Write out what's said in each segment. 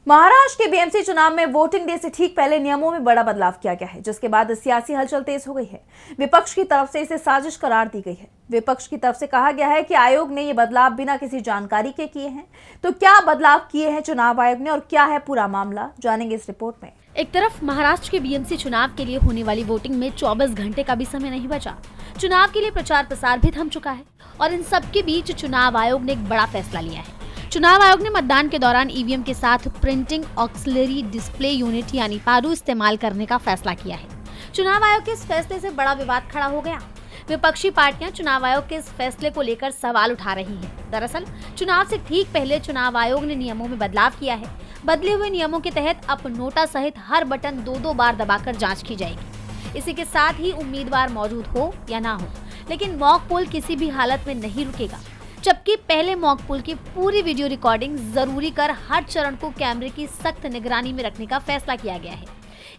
महाराष्ट्र के बीएमसी चुनाव में वोटिंग डे से ठीक पहले नियमों में बड़ा बदलाव किया गया है, जिसके बाद सियासी हलचल तेज हो गई है। विपक्ष की तरफ से इसे साजिश करार दी गई है। विपक्ष की तरफ से कहा गया है कि आयोग ने ये बदलाव बिना किसी जानकारी के किए हैं। तो क्या बदलाव किए हैं चुनाव आयोग ने और क्या है पूरा मामला, जानेंगे इस रिपोर्ट में। एक तरफ महाराष्ट्र के बीएमसी चुनाव के लिए होने वाली वोटिंग में 24 घंटे का भी समय नहीं बचा। चुनाव के लिए प्रचार प्रसार भी थम चुका है और इन सब के बीच चुनाव आयोग ने एक बड़ा फैसला लिया है। चुनाव आयोग ने मतदान के दौरान ईवीएम के साथ प्रिंटिंग ऑक्सिलरी डिस्प्ले यूनिट यानी पाडू इस्तेमाल करने का फैसला किया है। चुनाव आयोग के इस फैसले से बड़ा विवाद खड़ा हो गया। विपक्षी पार्टियां चुनाव आयोग के इस फैसले को लेकर सवाल उठा रही हैं। दरअसल चुनाव से ठीक पहले चुनाव आयोग ने नियमों में बदलाव किया है। बदले हुए नियमों के तहत अब नोटा सहित हर बटन 2-2 बार दबाकर जांच की जाएगी। इसी के साथ ही उम्मीदवार मौजूद हो या ना हो, लेकिन मॉक पोल किसी भी हालत में नहीं रुकेगा। जबकि पहले मॉक पोल की पूरी वीडियो रिकॉर्डिंग जरूरी कर हर चरण को कैमरे की सख्त निगरानी में रखने का फैसला किया गया है।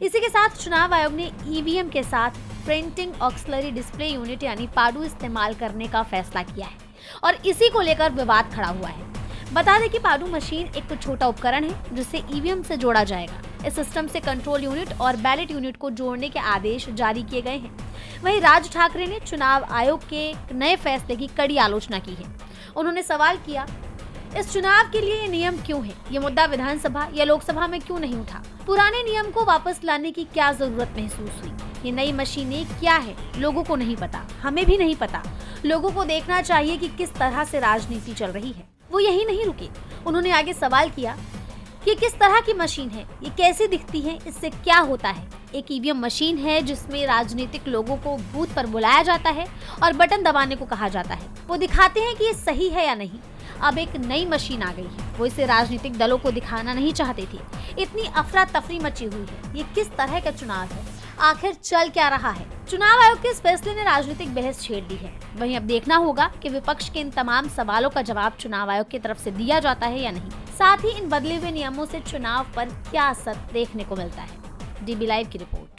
इसी के साथ चुनाव आयोग ने ईवीएम के साथ प्रिंटिंग ऑक्सिलरी डिस्प्ले यूनिट यानी पाडू इस्तेमाल करने का फैसला किया है और इसी को लेकर विवाद खड़ा हुआ है। बता दें कि पाडू मशीन एक छोटा उपकरण है जिसे ईवीएम से जोड़ा जाएगा। इस सिस्टम से कंट्रोल यूनिट और बैलेट यूनिट को जोड़ने के आदेश जारी किए गए हैं। वहीं राज ठाकरे ने चुनाव आयोग के नए फैसले की कड़ी आलोचना की है। उन्होंने सवाल किया, इस चुनाव के लिए ये नियम क्यों है? ये मुद्दा विधानसभा या लोकसभा में क्यों नहीं उठा? पुराने नियम को वापस लाने की क्या जरूरत महसूस हुई? ये नई मशीनें क्या है? लोगों को नहीं पता, हमें भी नहीं पता। लोगों को देखना चाहिए कि किस तरह से राजनीति चल रही है। वो यही नहीं रुके, उन्होंने आगे सवाल किया कि किस तरह की मशीन है, ये कैसी दिखती है, इससे क्या होता है? एक ईवीएम मशीन है जिसमें राजनीतिक लोगों को बूथ पर बुलाया जाता है और बटन दबाने को कहा जाता है। वो दिखाते हैं कि ये सही है या नहीं। अब एक नई मशीन आ गई है, वो इसे राजनीतिक दलों को दिखाना नहीं चाहते थे। इतनी अफरा तफरी मची हुई है। ये किस तरह का चुनाव है? आखिर चल क्या रहा है? चुनाव आयोग के इस फैसले ने राजनीतिक बहस छेड़ दी है। वहीं अब देखना होगा कि विपक्ष के इन तमाम सवालों का जवाब चुनाव आयोग की तरफ से दिया जाता है या नहीं। साथ ही इन बदले हुए नियमों से चुनाव पर क्या असर देखने को मिलता है। डीबी लाइव की रिपोर्ट।